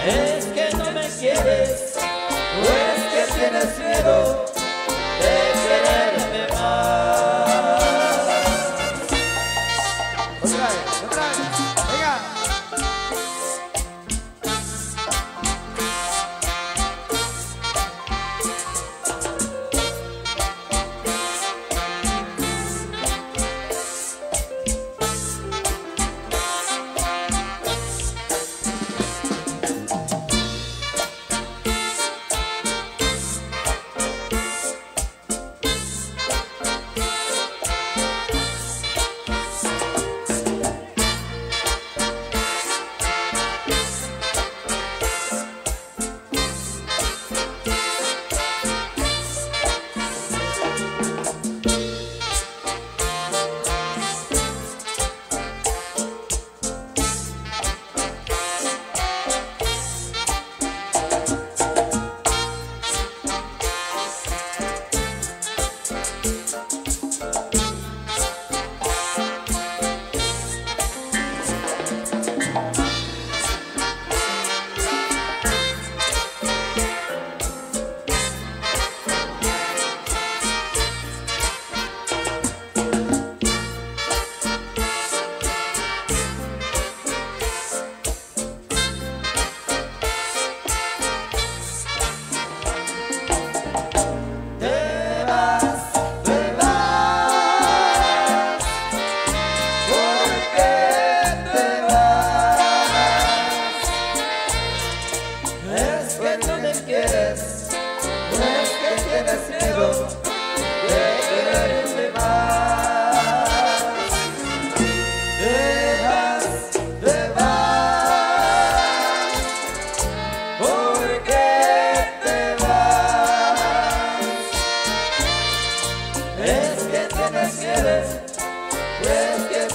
Es que no me quieres, o es que tienes miedo de quererme más. Otra vez, venga.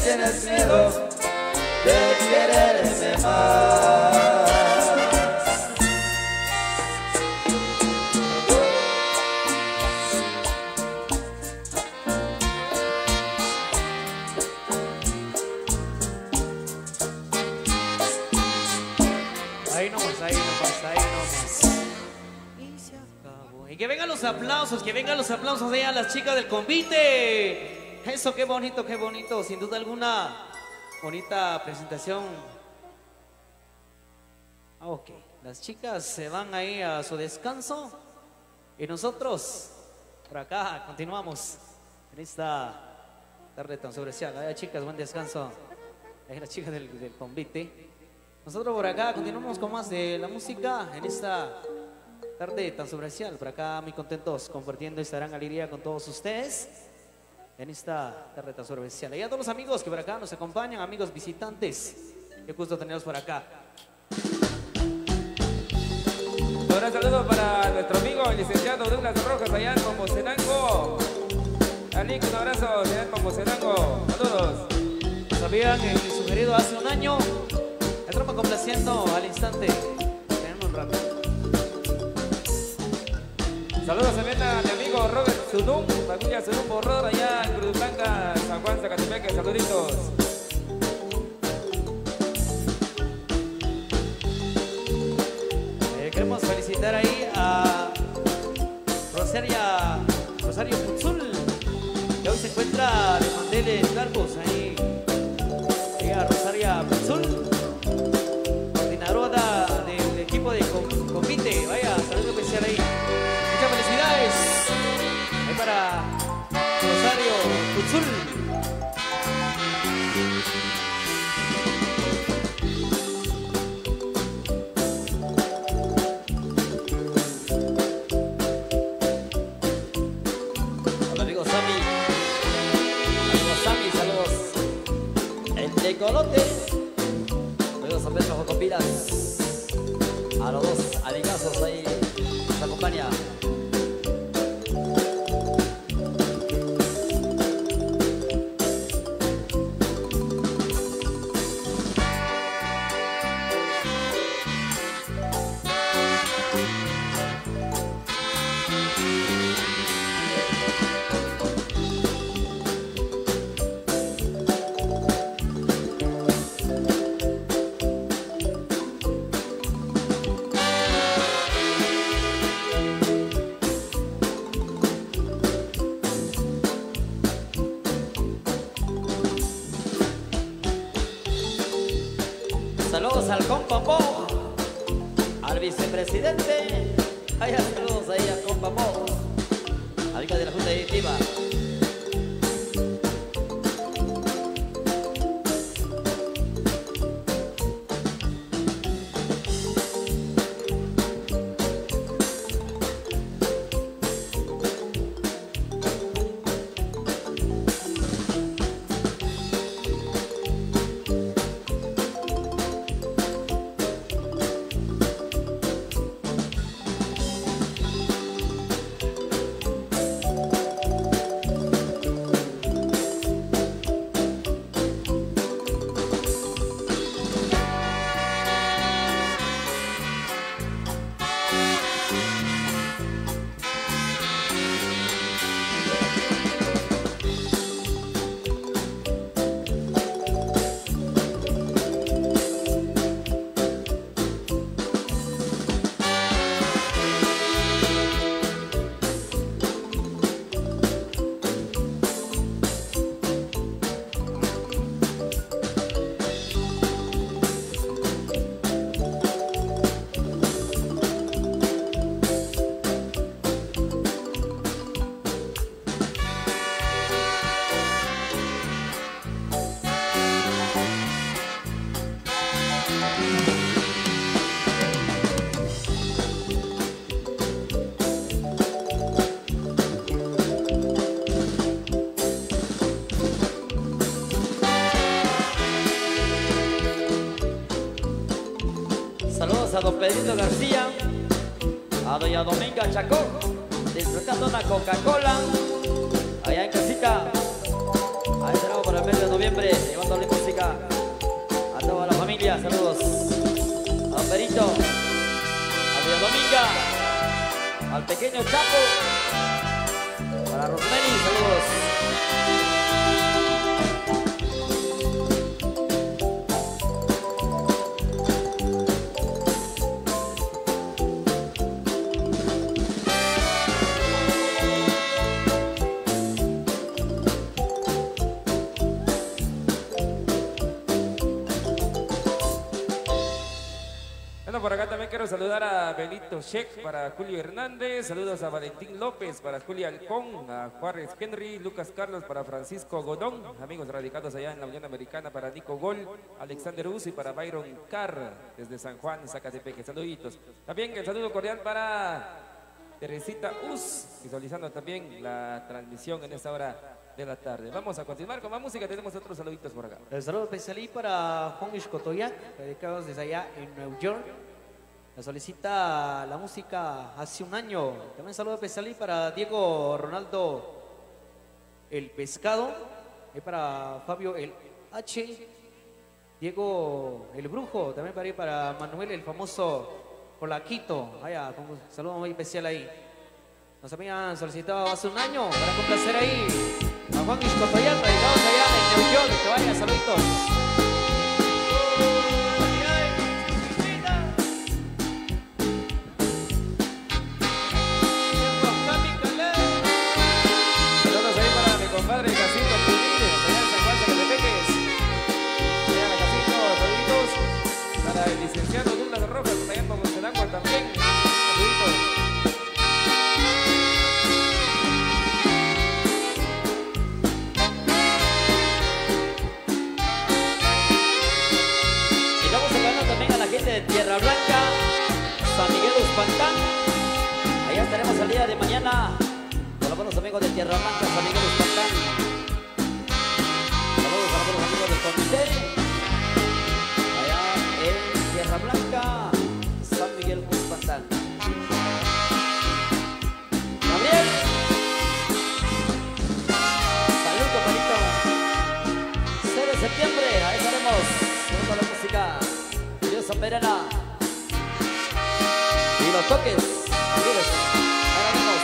Tienes miedo de quererme más. Ahí nomás, ahí nomás, ahí nomás. Y se acabó. Y que vengan los aplausos, que vengan los aplausos allá a las chicas del convite. Eso, qué bonito, sin duda alguna, bonita presentación. Ok, las chicas se van ahí a su descanso y nosotros por acá continuamos en esta tarde tan sobreseada. Vaya chicas, buen descanso. Ahí las chicas del convite. Nosotros por acá continuamos con más de la música en esta tarde tan sobreseada. Por acá muy contentos compartiendo esta gran alegría con todos ustedes en esta tarde tan sobreseada. Y a todos los amigos que por acá nos acompañan, amigos visitantes, qué gusto tenerlos por acá. Un gran saludo para nuestro amigo el licenciado Douglas Rojas allá en Momocenango. Alic, un abrazo, allá en Momocenango. Saludos. Sabían el sugerido hace un año. Entramos complaciendo al instante. Tenemos un rato. Saludos también a mi amigo Robert Zunum, familia Zunum Borror allá en Cruz Blanca, San Juan, Zacatepeque. Saluditos. Queremos felicitar ahí a Rosario Putzul, que hoy se encuentra de manteles largos ahí. A Rosario Putzul, coordinadora del equipo de convite. Vaya, saludo especial ahí. Muchas felicidades ahí para Rosario Putzul. Colote, luego San Pedro con pilas. A los dos amigazos ahí nos acompaña. vicepresidente. Allá saludos ahí a compa Mo, amiga de la Junta Directiva. Saludos a don Pedrito García, a doña Dominga Chacó, disfrutando una Coca-Cola, allá en casita. Ahí estaremos para el mes de noviembre, llevándole música a toda la familia. Saludos a don Pedrito, a doña Dominga, al pequeño Chapo, para Rosemary, saludos. Bueno, por acá también quiero saludar a Benito Sheck para Julio Hernández, saludos a Valentín López para Julia Alcón, a Juárez Henry, Lucas Carlos para Francisco Godón, amigos radicados allá en la Unión Americana para Nico Gol, Alexander Uzi para Byron Carr desde San Juan, Zacatepeque, saluditos. También el saludo cordial para Teresita Uz, visualizando también la transmisión en esta hora de la tarde. Vamos a continuar con más música, tenemos otros saluditos por acá. El saludo especial para Juan Ixcotoyac, dedicados desde allá en Nueva York. La solicita la música hace un año. También saludo especial para Diego Ronaldo El Pescado. Y para Fabio El H. Diego El Brujo. También para ir para Manuel el famoso Polaquito. Vaya, con un saludo muy especial ahí. Nos habían solicitado hace un año para complacer ahí a Juan Ixcotoyac, dedicados allá en Nueva York. Que vaya, saluditos. Padre Jacinto Puniles, allá en San Juan, Zacatepeques. Allá Jacinto, saluditos para el licenciado Douglas Rojas, allá en Montenegro también. Saluditos. Y estamos saludando también a la gente de Tierra Blanca, San Miguel Uspantán. Allá estaremos el día de mañana con los buenos amigos de Tierra Blanca, San Miguel Uspantán. Saludos a los buenos amigos del comité. Allá en Tierra Blanca, San Miguel Uspantán. Gabriel. Salud, compadrito. 0 de septiembre, ahí estaremos con la música Diosa Perena. Y los toques, amigos. Ahora vemos.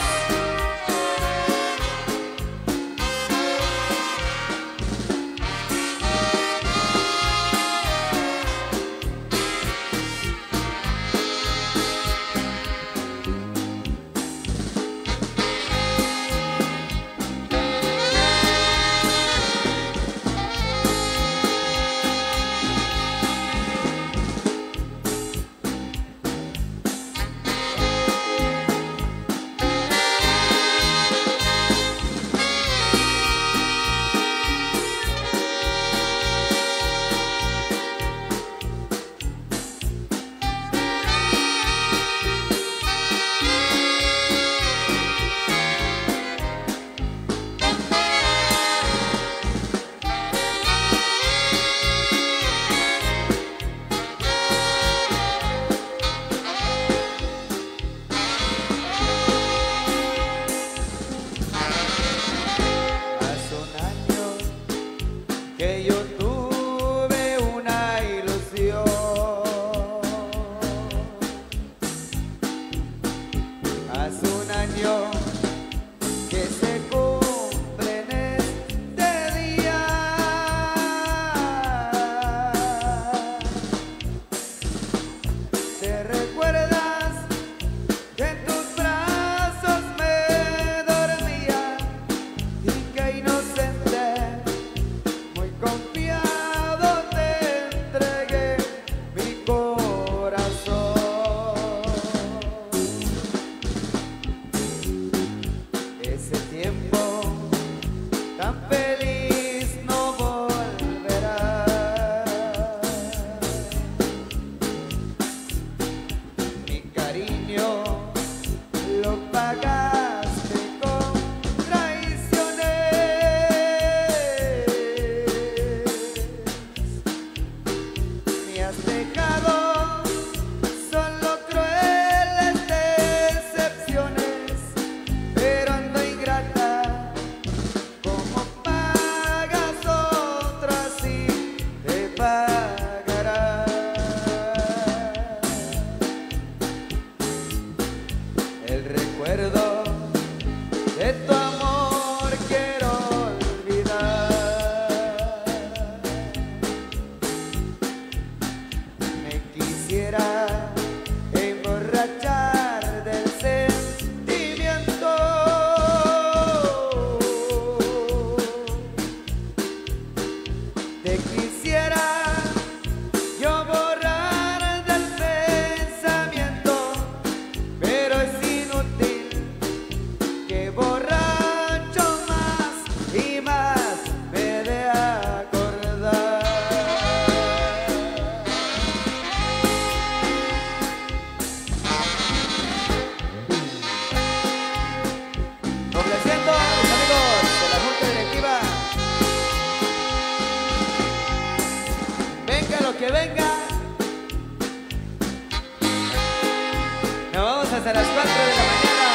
Nos vamos hasta las 4 de la mañana.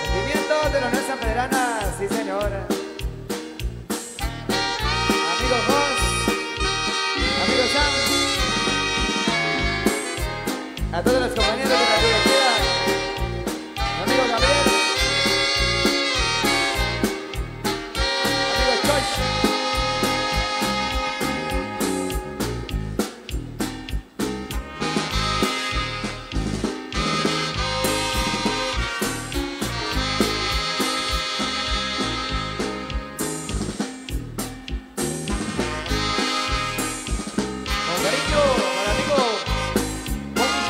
Sentimientos de la Nuestra Pedrana, sí señora. Amigo Jos, amigo Sam, a todos los compañeros de la directiva, amigo Gabriel, amigo Choch.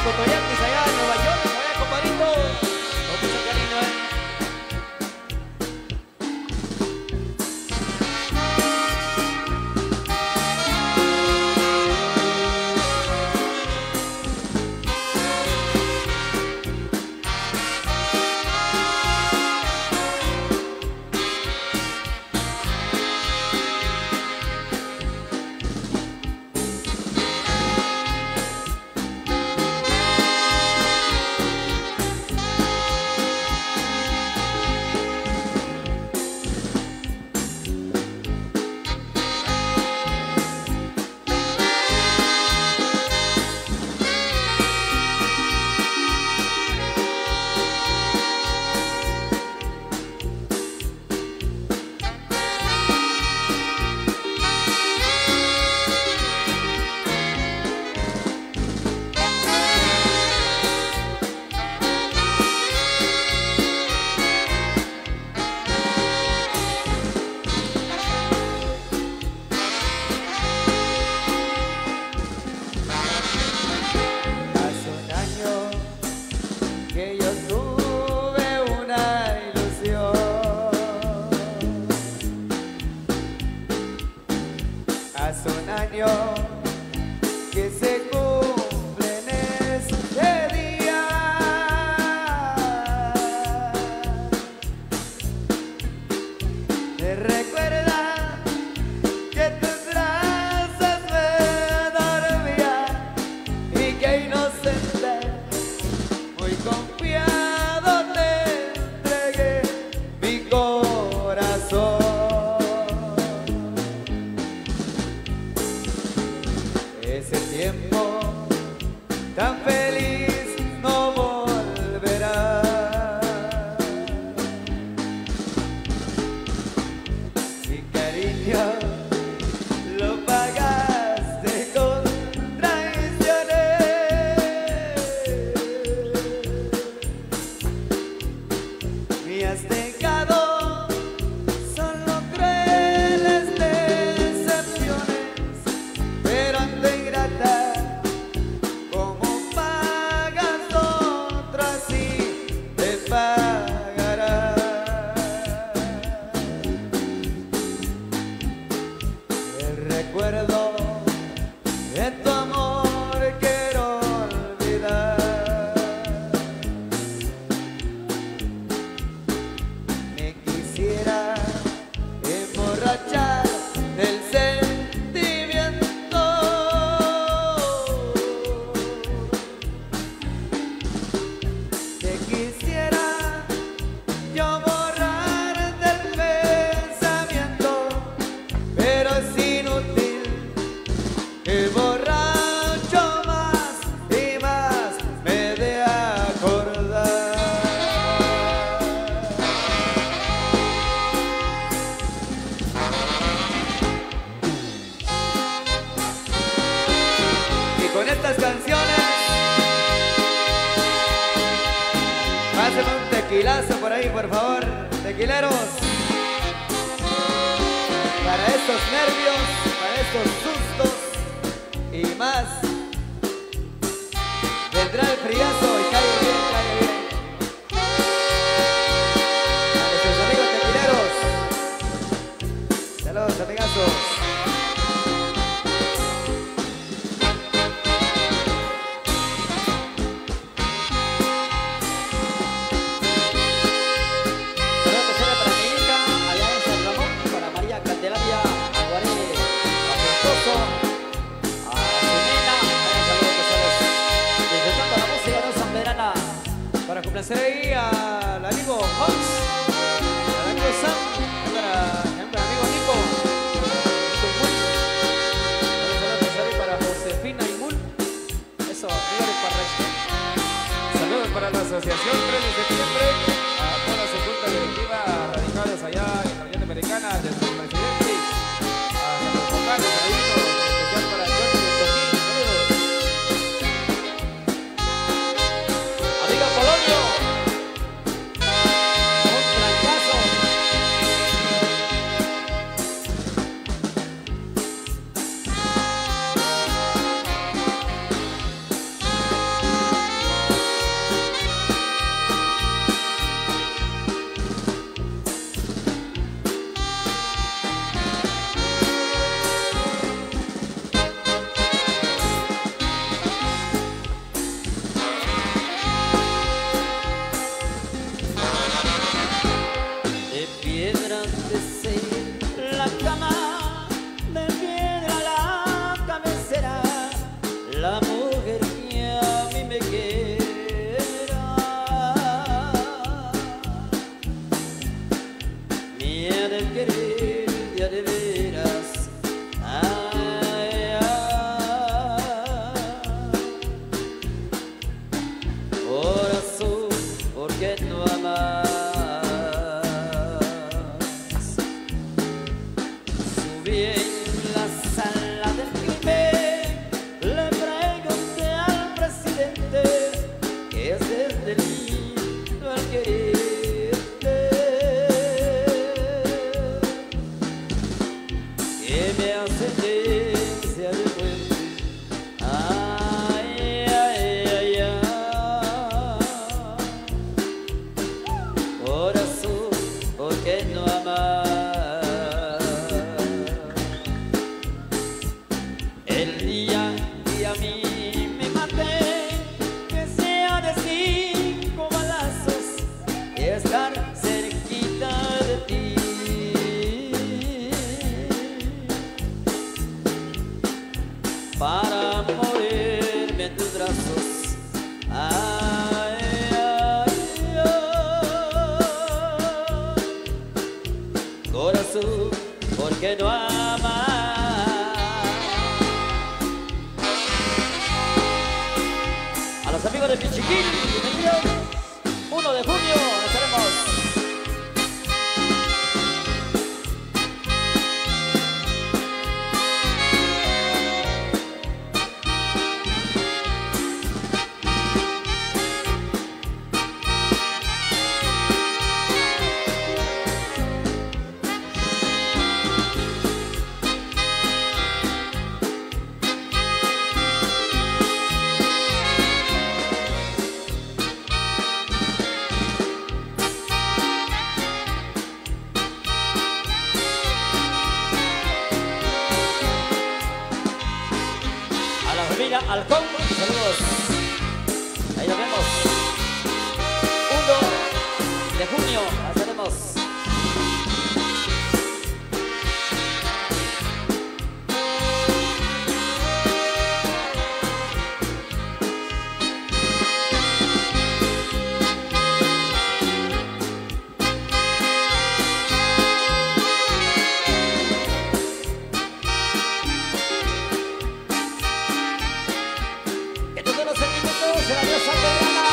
Cotoyaquis allá en Nueva York, vaya compadrito. Con mucho cariño, Hace un año que se cumple en este día. Me recuerda que tus brazos me dormían y que inocente, muy confiado te entregué mi corazón. Ese tiempo tan feliz no volverá. Mi cariño lo pagaste con traiciones. Me has dejado solo crueles decepciones, pero ando ingrata, como pagas otro así te pagará. El recuerdo de tu amor quiero olvidar. Me quisiera emborrachar del sentimiento. Te quisiera yo borrar del pensamiento, pero es inútil, que borracho más y más me de acordar. Y con estas canciones, pásenme un tequilazo por ahí, por favor, tequileros. Para estos nervios, para estos sustos y más, vendrá el friazo y cae bien, cae bien. A nuestros amigos tequileros, saludos amigazos. Candelaria Aguaré, Aguastoso, complacer ahí al amigo Hox, al amigo Sam, al amigo Nico. Para Josefina y Mul. Eso, señores Parrachín. Saludos para la Asociación 3 de septiembre, a toda su junta directiva radicados allá en la Unión Americana, desde su presidente hasta los vocales, saluditos, en especial para Johnny de Toquín. Saludos. Amigo Polonio. Un trancazo. De piedra de ser la cama, de piedra la cabecera, la mujer que a mí me quiera. Me ha de querer ya de veras. Ay, ay. Corazón, ¿por qué no amas? Subí en la sala del crimen, le pregunté al presidente qué es de lindo al quererte, que me hace sentencia de muerte. Ay, ay, ay, ay. Corazón, ¿por qué no amas? El día que a mí me maté, que sea de 5 balazos y estar cerquita de ti. Para morirme en tus brazos. Ay, ay, ay. Corazón, ¿por qué no amas? A los amigos de Pichiquín, bienvenidos. 1 de junio estaremos. A la familia Halcón, saludos. Ahí nos vemos. 1 de junio, estaremos. Que todos los sentimientos de la diosa Adriana.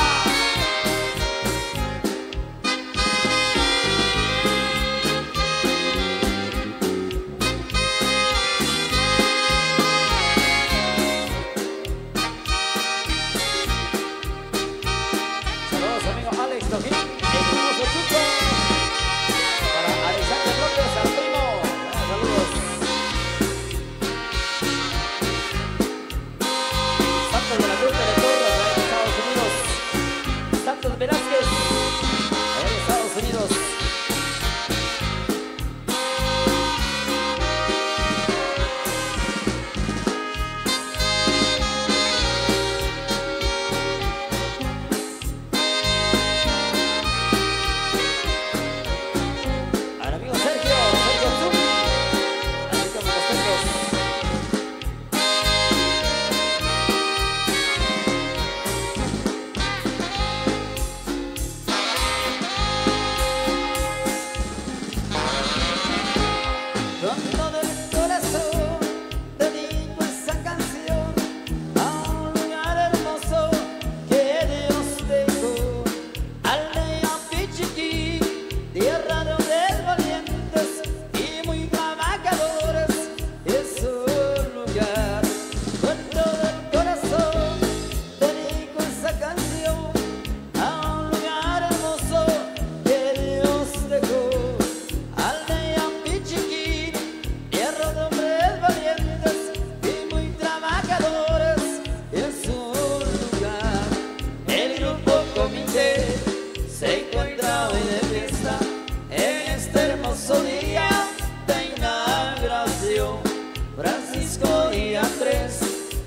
Francisco y Andrés,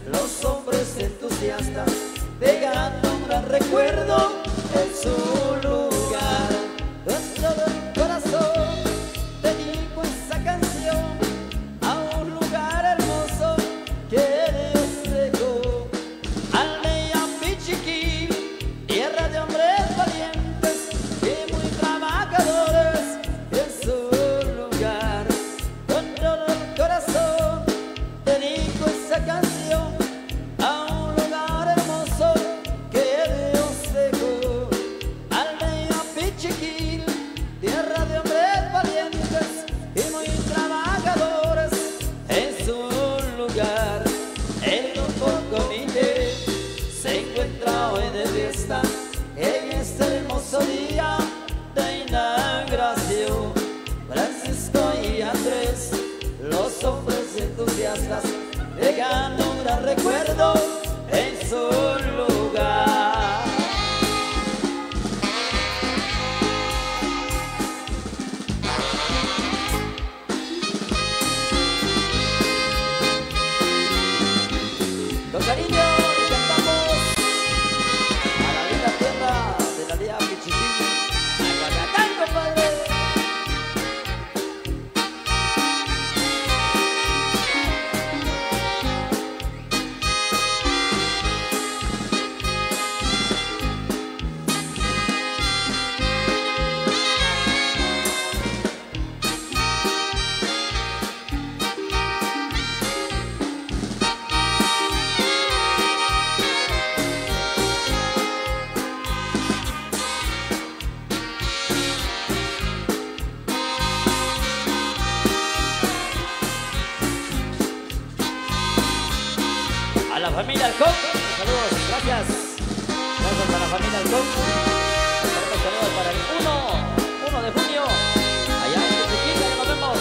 los hombres entusiastas, dejando un gran recuerdo en su lugar. Con todo el corazón dedico esa canción a un lugar hermoso que Dios dejó. Aldea Pichiquí, tierra de hombres valientes y muy trabajadores en su lugar. Con todo el corazón dedico esa canción a un lugar hermoso que Dios dejó. Aldea Pichiquí, tierra de hombres valientes y muy trabajadores en su lugar. El grupo Comité se encuentra hoy de fiesta en este hermoso día de inauguración. Francisco y Andrés, los hombres entusiastas, dejando un gran recuerdo en su lugar. Con cariño le cantamos a la linda tierra de la aldea Pichiquí, a Guayacán, compadre. A la familia Alcón, saludos, gracias. Gracias a la familia Alcón. Saludos para el 1 de junio. Allá en Pichiquí, ya nos vemos.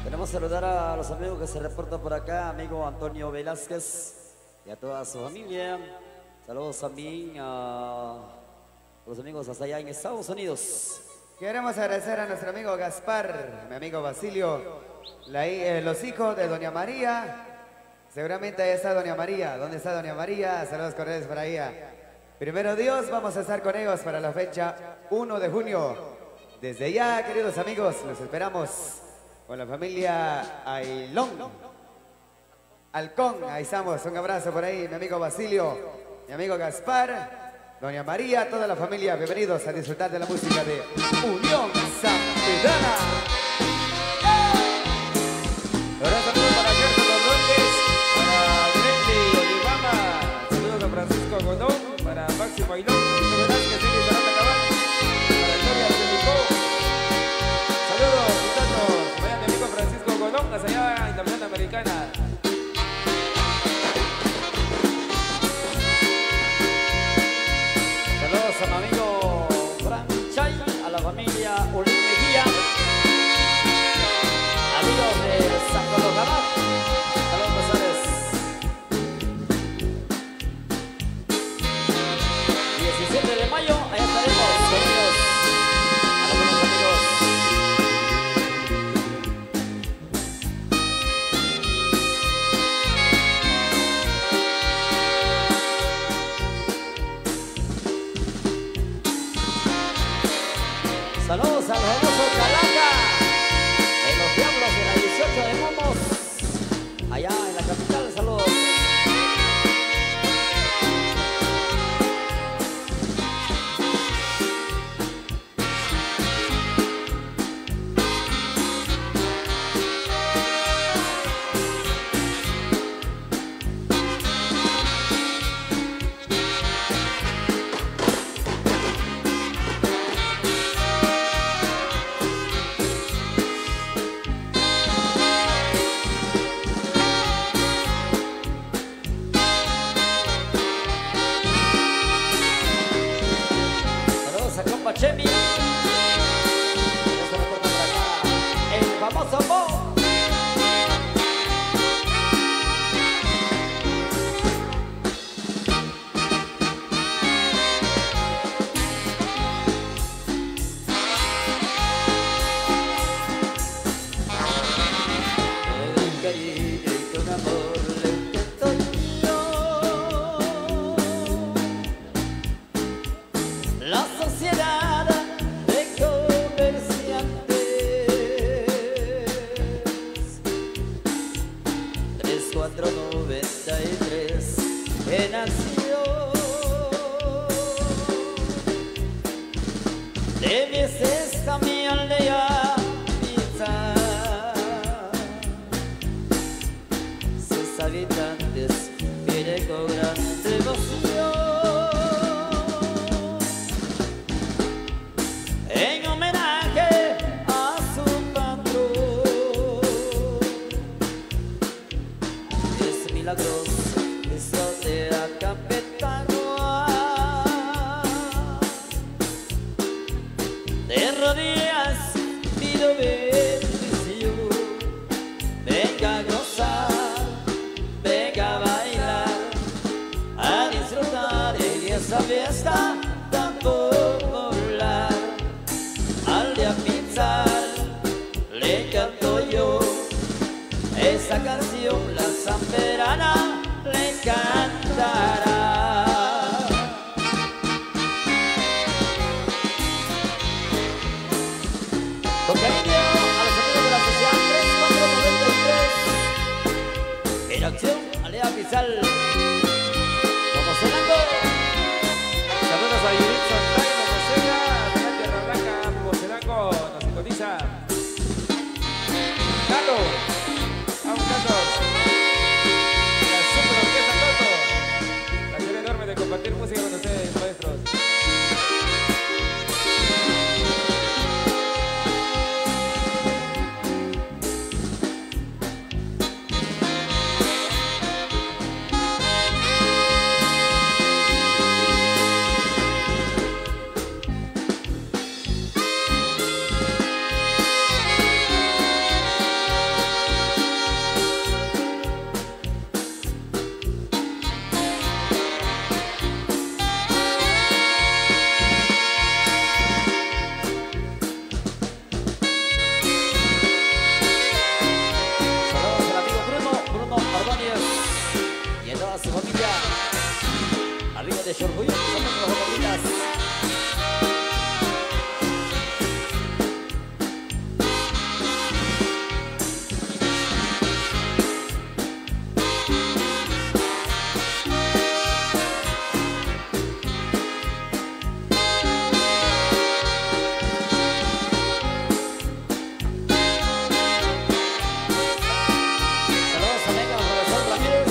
Queremos saludar a los amigos que se reportan por acá, amigo Antonio Velázquez y a toda su familia. Saludos también a los amigos hasta allá en Estados Unidos. Queremos agradecer a nuestro amigo Gaspar, mi amigo Basilio, los hijos de Doña María. Seguramente ahí está Doña María. ¿Dónde está Doña María? Saludos cordiales para ella. Primero Dios, vamos a estar con ellos para la fecha 1 de junio. Desde ya, queridos amigos, los esperamos con la familia Ailón. Alcón, ahí estamos. Un abrazo por ahí, mi amigo Basilio, mi amigo Gaspar, Doña María, toda la familia. Bienvenidos a disfrutar de la música de Unión Santidana. Ahora saludos para Gerardo Los Rondes, para Grande Olivama, saludos a Francisco Godón, para Máximo Ailón, Tito Velázquez, Eli Sarata Cabal, para Gloria Celicó. Saludos, muchachos, vaya mi amigo Francisco Godón, hasta allá en la Unión Americana. Saludos a mi amigo Fran Chay, a la familia Olin Mejía. La sociedad de comerciantes 3493 en acción. De veces mi aldea pizza, sus habitantes vienen con gran devoción. En homenaje a su patrón, es milagroso eso de Acapetagua. De rodillas pido bendición, venga a gozar, venga a bailar, a disfrutar en esa fiesta tan popular. Al de Pizza le canto yo esa canción, la zamperana le cantará. Con cariño a los amigos de la sociedad 3493 en acción, Aldea Pizal como Celango. Saludos a Judith Santana, Mosela, de la Tierra Blanca, Mocelango, nos sintoniza. Carlos, vamos Carlos. La Super Orquesta Toto. Placer enorme de compartir música con ustedes, maestros. De Chorgullo, somos los Botomitas. Saludos a Mega, profesor Ramírez.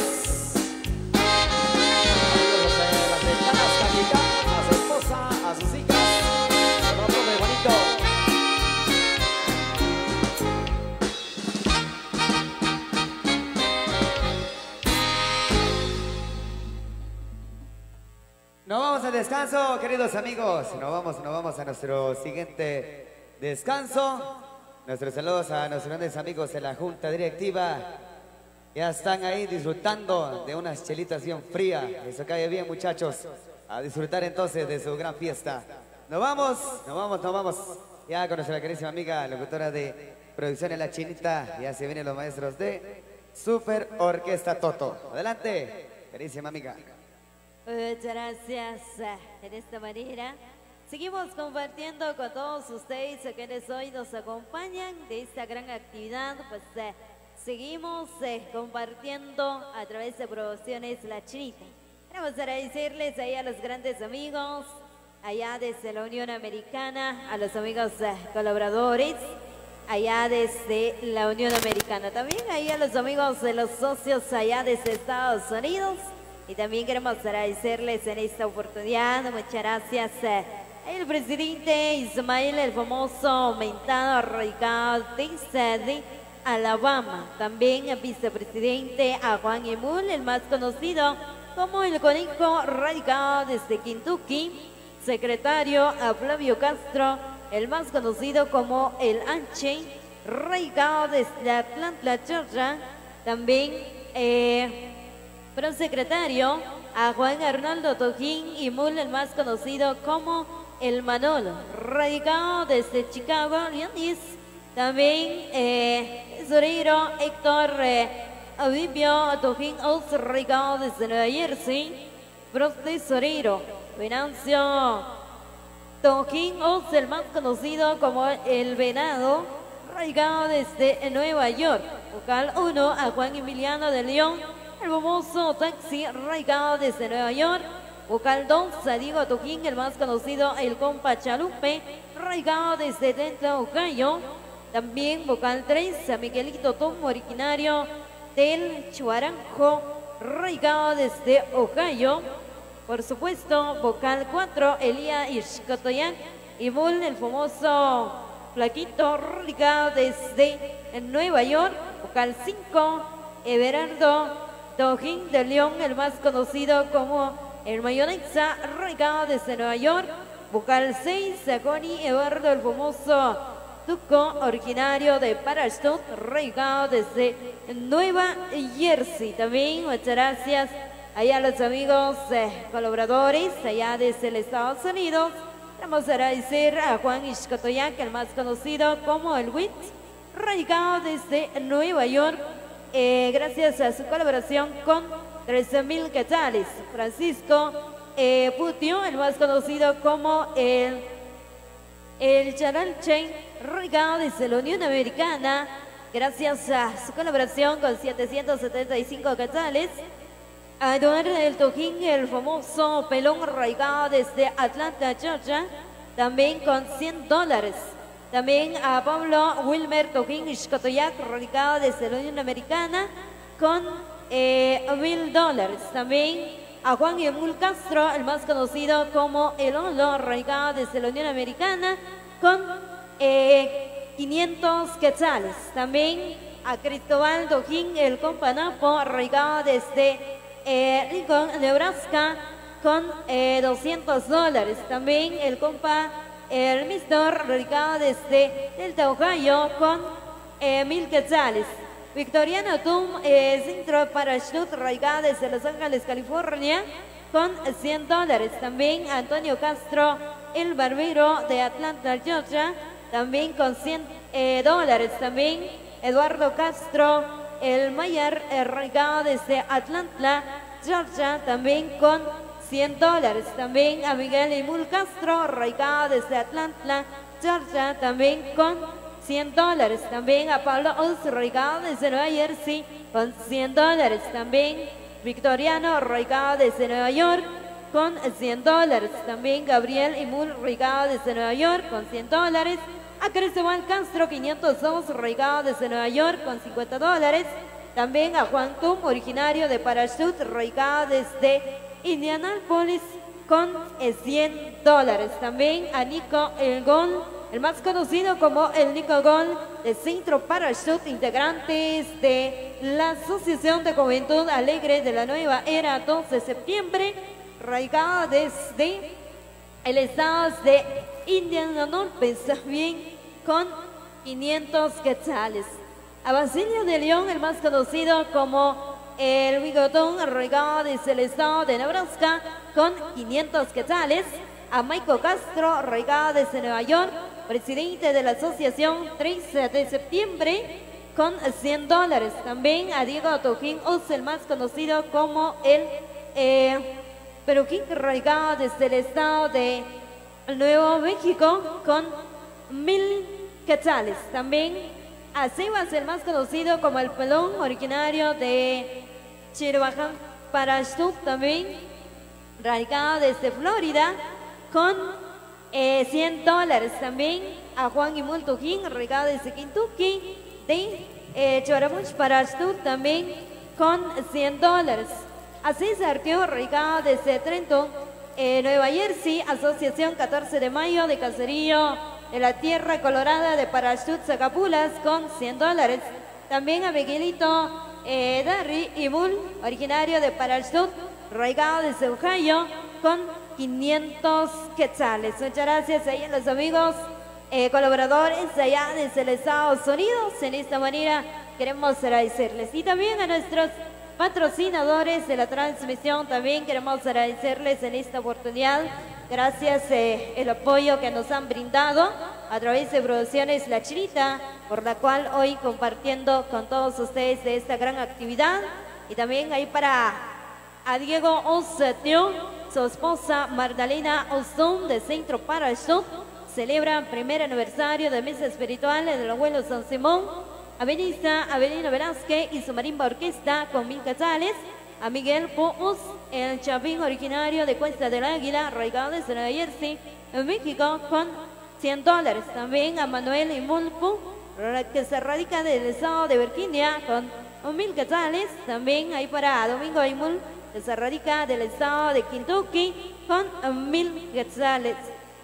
A su esposa, a sus hijas, a otro de bonito. Nos vamos al descanso, queridos amigos. Nos vamos a nuestro siguiente descanso. Nuestros saludos a nuestros grandes amigos de la Junta Directiva. Ya están ahí disfrutando de unas chelitas bien frías. Eso cae bien, muchachos. A disfrutar entonces de su gran fiesta. Nos vamos. Ya con nuestra queridísima amiga, locutora de Producciones La Chinita. Ya se vienen los maestros de Super Orquesta Toto. Adelante, queridísima amiga. Muchas gracias. De esta manera seguimos compartiendo con todos ustedes quienes hoy nos acompañan de esta gran actividad. Pues seguimos compartiendo a través de Producciones La Chinita. Queremos agradecerles ahí a los grandes amigos, allá desde la Unión Americana, a los amigos colaboradores, allá desde la Unión Americana. También ahí a los amigos de los socios allá desde Estados Unidos. Y también queremos agradecerles en esta oportunidad, muchas gracias al presidente Ismael, el famoso mentado radicado desde Alabama. También al vicepresidente a Juan Emul, el más conocido como el Conejo, radicado desde Kentucky. Secretario a Flavio Castro, el más conocido como el Anche, radicado desde Atlanta, Georgia. También prosecretario a Juan Arnoldo Tojín y Mul, el más conocido como el Manolo, radicado desde Chicago, Illinois. También tesorero Héctor Avivio Tojín, radicado desde Nueva Jersey. Tesorero Venancio Tojín, el más conocido como el Venado, radicado desde Nueva York. Vocal 1 a Juan Emiliano de León, el famoso Taxi, radicado desde Nueva York. Vocal 2 a Diego Tojín, el más conocido el compa Chalupe, radicado desde Denton, Ohio. También vocal 3 a Miguelito Tom, originario del Chuaranjo, radicado desde Ohio. Por supuesto, vocal 4, Elías Ixcotoyac y Bull, el famoso flaquito, radicado desde Nueva York. Vocal 5, Everardo Tojín de León, el más conocido como el Mayonesa, radicado desde Nueva York. Vocal 6, Connie Eduardo, el famoso Tuco, originario de Parachute, radicado desde Nueva Jersey. También muchas gracias allá a los amigos colaboradores allá desde los Estados Unidos. Vamos a agradecer a Juan Ixcotoyac, el más conocido como el WIT, radicado desde Nueva York, gracias a su colaboración con 13,000 quetzales. Francisco Putio, el más conocido como el Charalchen, radicado desde la Unión Americana, gracias a su colaboración con 775 quetzales. A Eduardo del Tojín, el famoso pelón, radicado desde Atlanta, Georgia, también con $100. También a Pablo Wilmer Tojín Ixcotoyac, radicado desde la Unión Americana, con $1,000. También a Juan Emul Castro, el más conocido como el Olo, radicado desde la Unión Americana, con 500 quetzales. También a Cristóbal Tojín, el compa Napo, radicado desde Lincoln, Nebraska, con $200. También el compa el Mistor, radicado desde Delta, Ohio, con 1,000 quetzales. Victoriano Tum, Centro Parachute, radicado desde Los Ángeles, California, con $100. También Antonio Castro, el barbero de Atlanta, Georgia, también con $100. También Eduardo Castro, el Mayer, radicado desde Atlanta, Georgia, también con $100. También a Miguel Emul Castro, radicado desde Atlanta, Georgia, también con $100. También a Pablo Oz, radicado desde Nueva Jersey, con $100. También Victoriano, radicado desde Nueva York, con $100. También Gabriel Emul, radicado desde Nueva York, con $100. A Cristóbal Castro, 502, radicado desde Nueva York, con $50. También a Juan Tum, originario de Parachute, radicado desde Indianapolis, con $100. También a Nico El Gol, el más conocido como el Nico Gol, de Centro Parachute, integrantes de la Asociación de Juventud Alegre de la Nueva Era 2 de septiembre, radicado desde el estado de Indianapolis, también con 500 quetzales. A Basilio de León, el más conocido como el Bigotón, radicado desde el estado de Nebraska, con 500 quetzales. A Maico Castro, radicado desde Nueva York, presidente de la Asociación 13 de septiembre, con $100. También a Diego Tojín Oz, el más conocido como el Peruquín, radicado desde el estado de Nuevo México, con 1,000 quetzales. También a Sebas, el más conocido como el Pelón, originario de Chiribaján, Parachute, también radicado desde Florida, con $100. También a Juan Emul Tojín, radicado desde Kentucky, de Choramuch Parachute, también con $100. A César Teo, radicado desde Trenton, Nueva Jersey, Asociación 14 de Mayo de Caserío de la Tierra Colorada de Parachute Zacapulas, con $100. También a Miguelito Darry y Bull, originario de Parachute, radicado desde Ohio, con 500 quetzales. Muchas gracias a los amigos colaboradores allá desde los Estados Unidos. En esta manera queremos agradecerles. Y también a nuestros patrocinadores de la transmisión, también queremos agradecerles en esta oportunidad. Gracias el apoyo que nos han brindado a través de Producciones La Chinita, por la cual hoy compartiendo con todos ustedes de esta gran actividad. Y también ahí para a Diego Osatio, su esposa Magdalena Osún de Centro Parachut, celebra primer aniversario de Mesa Espiritual del Abuelo San Simón. Avelina Velázquez y su marimba orquesta con 1000 quetzales. A Miguel Puus, el chapín originario de Cuesta del Águila, radicado desde Nueva Jersey, en México, con $100. También a Manuel Imulpu, que se radica del estado de Virginia, con 1000 quetzales. También hay para Domingo Imul, que se radica del estado de Kentucky, con 1000 quetzales.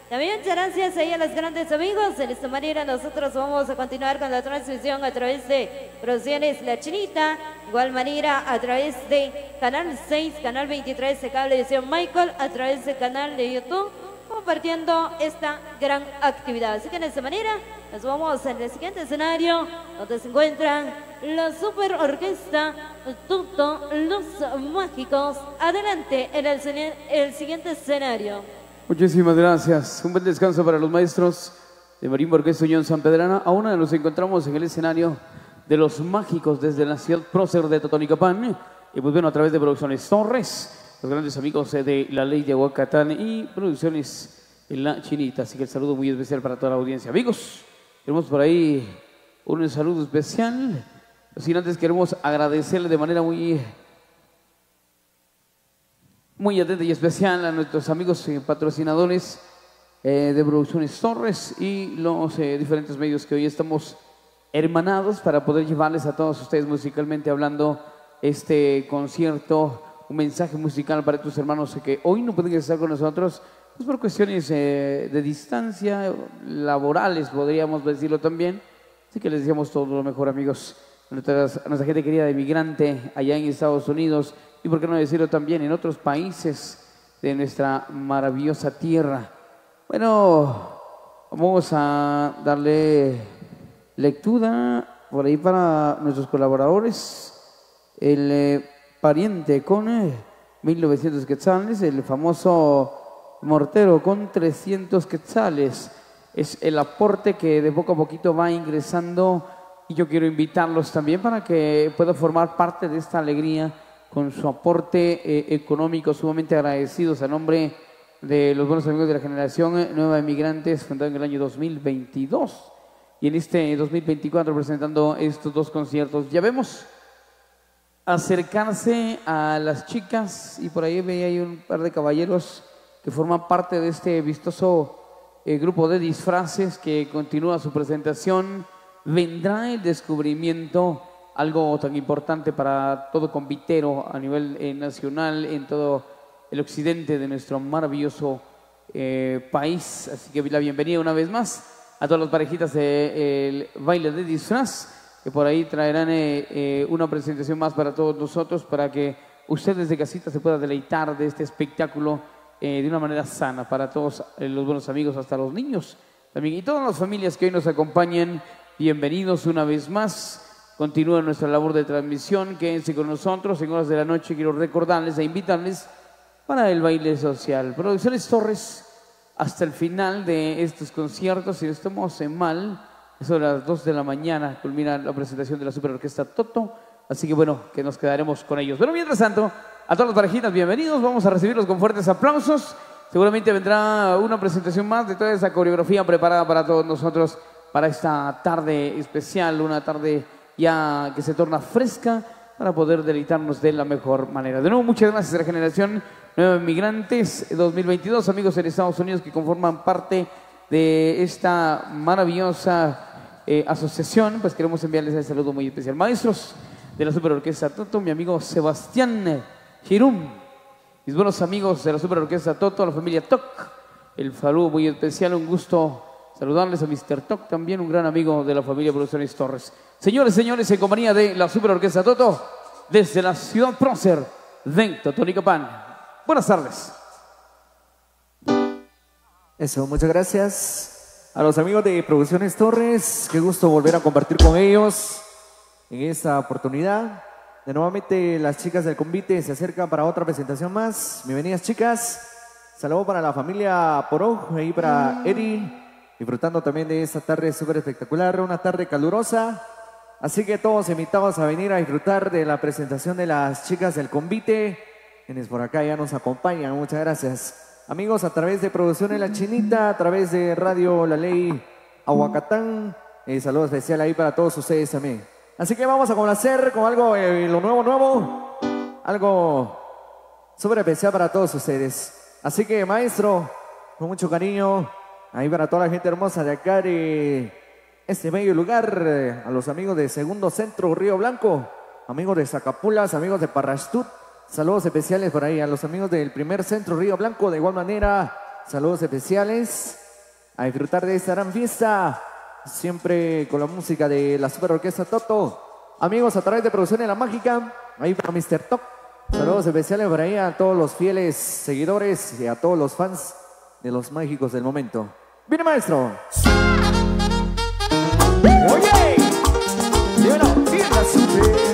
También muchas gracias ahí a los grandes amigos. De esta manera nosotros vamos a continuar con la transmisión a través de Producciones La Chinita. Igual manera a través de Canal 6, Canal 23 de Cable Edición Michael, a través del canal de YouTube, compartiendo esta gran actividad. Así que en esta manera nos vamos en el siguiente escenario, donde se encuentran la Super Orquesta Toto, Los Mágicos. Adelante en el siguiente escenario. Muchísimas gracias. Un buen descanso para los maestros de Marimba Orquesta Unión San Pedrana. Aún nos encontramos en el escenario de Los Mágicos desde la ciudad prócer de Totonicapán. Y pues bueno, a través de Producciones Torres, los grandes amigos de La Ley de Aguacatán y Producciones La Chinita. Así que el saludo muy especial para toda la audiencia. Amigos, tenemos por ahí un saludo especial. Sin antes queremos agradecerle de manera muy atenta y especial a nuestros amigos patrocinadores de Producciones Torres y los diferentes medios que hoy estamos hermanados para poder llevarles a todos ustedes musicalmente hablando este concierto, un mensaje musical para tus hermanos que hoy no pueden estar con nosotros pues por cuestiones de distancia, laborales podríamos decirlo también. Así que les deseamos todo lo mejor, amigos, a nuestra gente querida de migrante allá en Estados Unidos, y por qué no decirlo también en otros países de nuestra maravillosa tierra. Bueno, vamos a darle lectura por ahí para nuestros colaboradores. El pariente con 1900 quetzales, el famoso mortero con 300 quetzales. Es el aporte que de poco a poquito va ingresando, y yo quiero invitarlos también para que puedan formar parte de esta alegría con su aporte económico, sumamente agradecidos a nombre de los buenos amigos de la generación Nueva Emigrantes, fundada en el año 2022. Y en este 2024 presentando estos dos conciertos. Ya vemos acercarse a las chicas, y por ahí veía hay un par de caballeros que forman parte de este vistoso grupo de disfraces que continúa su presentación. Vendrá el descubrimiento, algo tan importante para todo convitero a nivel nacional en todo el occidente de nuestro maravilloso país. Así que la bienvenida una vez más a todas las parejitas del baile de disfraz, que por ahí traerán una presentación más para todos nosotros, para que usted desde casita se pueda deleitar de este espectáculo de una manera sana para todos los buenos amigos, hasta los niños también, y todas las familias que hoy nos acompañan. Bienvenidos una vez más. Continúa nuestra labor de transmisión. Quédense con nosotros en horas de la noche. Quiero recordarles e invitarles para el baile social. Producciones Torres, hasta el final de estos conciertos, si no estamos mal, eso a las 2 de la mañana culmina la presentación de la Super Orquesta Toto. Así que bueno, que nos quedaremos con ellos. Pero mientras tanto, a todas las parejitas, bienvenidos. Vamos a recibirlos con fuertes aplausos. Seguramente vendrá una presentación más de toda esa coreografía preparada para todos nosotros para esta tarde especial, una tarde ya que se torna fresca para poder deleitarnos de la mejor manera. De nuevo, muchas gracias a la generación Nueva Emigrantes 2022, amigos en Estados Unidos que conforman parte de esta maravillosa asociación. Pues queremos enviarles el saludo muy especial. Maestros de la Super Orquesta Toto, mi amigo Sebastián Girum, mis buenos amigos de la Super Orquesta Toto, la familia Toc, el saludo muy especial, un gusto saludarles a Mr. Toc, también un gran amigo de la familia Producciones Torres. Señores, señores, en compañía de la Super Orquesta Toto, desde la ciudad prócer de Totonicapán. Buenas tardes. Eso, muchas gracias A los amigos de Producciones Torres, qué gusto volver a compartir con ellos en esta oportunidad. De nuevamente las chicas del convite se acercan para otra presentación más. Bienvenidas, chicas. Saludos para la familia Poroj, ahí para Eri, disfrutando también de esta tarde súper espectacular, una tarde calurosa. Así que todos invitados a venir a disfrutar de la presentación de las chicas del convite, quienes por acá ya nos acompañan. Muchas gracias. Amigos, a través de Producciones La Chinita, a través de Radio La Ley Ahuacatán, saludo especial ahí para todos ustedes también. Así que vamos a complacer con algo, lo nuevo, algo súper especial para todos ustedes. Así que, maestro, con mucho cariño, ahí para toda la gente hermosa de acá de este bello lugar, a los amigos de Segundo Centro Río Blanco, amigos de Zacapulas, amigos de Parrastut, saludos especiales por ahí, a los amigos del Primer Centro Río Blanco, de igual manera, saludos especiales, a disfrutar de esta gran fiesta, siempre con la música de la Super Orquesta Toto. Amigos, a través de Producciones La Mágica, ahí para Mr. Top, saludos especiales por ahí a todos los fieles seguidores y a todos los fans de los mágicos del momento. ¡Viene, maestro! ¡Oye! ¡Dímelo! ¡Tienda Super!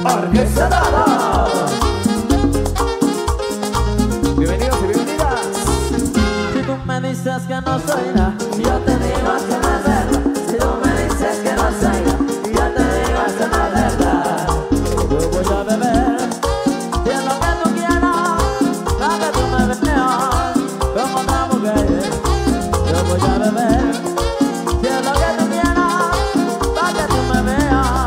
¡Orquesta Dada! Bienvenidos y bienvenidas. Si tú me dices que no soy nada, yo te digo que no es verdad. Si tú me dices que no soy nada, yo te digo que no es verdad. Yo voy a beber, si es lo que tú quieras, para que tú me veas como una mujer. Yo voy a beber, si es lo que tú quieras, para que tú me veas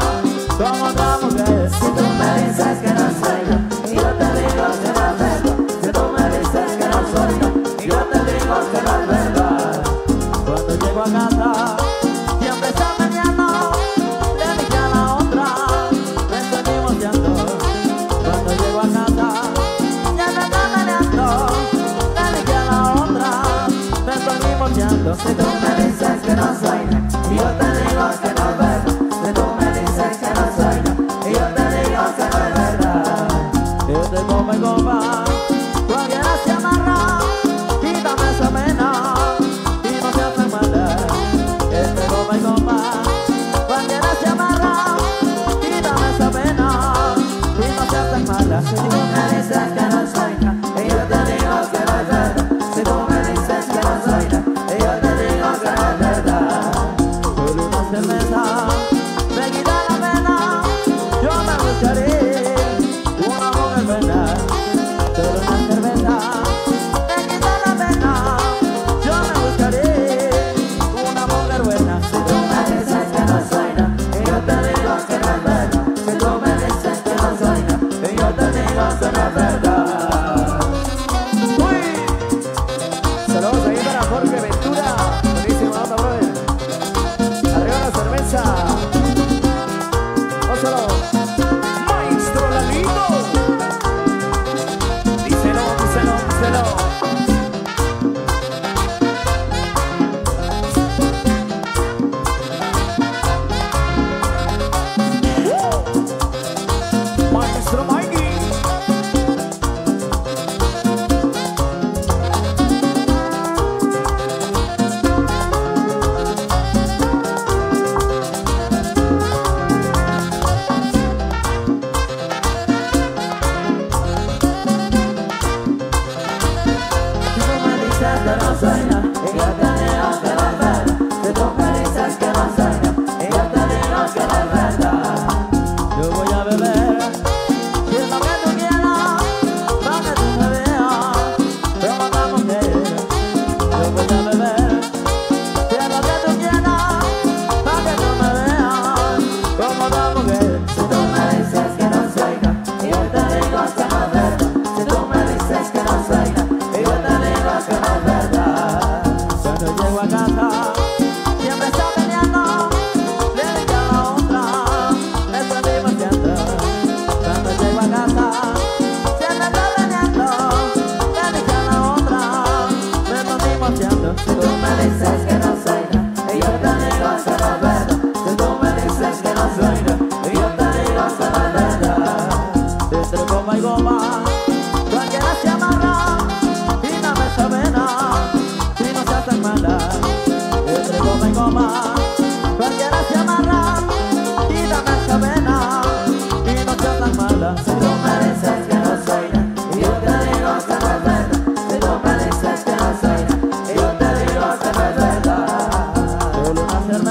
como otra mujer. Si tú me dices que no soy nada, yo te digo que no es verdad. Si tú me dices que no soy nada, yo te digo que no es verdad. Cuando llego a casa, siempre está meneando, de mi que a la otra, me estoy divorciando. Cuando llego a casa, siempre está meneando, de mi que a la otra, me estoy divorciando. Si tú me dices que no soy nada, yo te digo que no es verdad. Si tú me dices que no soy nada, yo te digo que no es verdad. Yo te como y copa, cualquiera se amarra, quítame esa pena y no se hace maldad. Yo te como y copa, cualquiera se amarra, quítame esa pena y no se hace maldad. Si tú me dices que no soy nada, yo te digo que no es verdad. Si tú me dices que no soy nada, yo te digo que no es verdad. Por una cerveza me quita la pena, yo me buscaré una mujer buena. Por una cerveza me quita la pena, yo me buscaré una mujer buena. Si tú me dices que no soy nada, yo te digo que no es verdad. Si tú me dices que no soy nada, yo te digo que no es verdad. ¡Uy! Saludos ahí para Jorge Ventura. Buenísima onda, brother. Arriba la cerveza.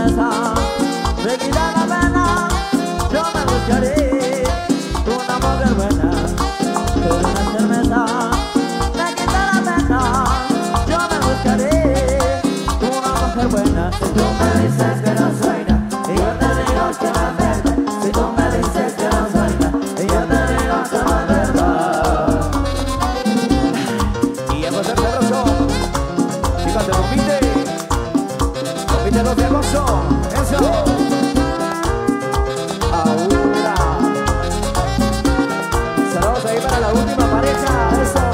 cerveza, me quita la pena, yo me buscaré una mujer buena. Por una cerveza, me quita la pena, yo me buscaré una mujer buena. Si tú me dices que no soy nada, y yo te digo que no es verdad. Si tú me dices que no soy nada, y yo te digo que no es verdad. Y José Hermoso, chicas de Convite, Convite los de Hermoso, eso. Ahora, saludos ahí para la última pareja, eso.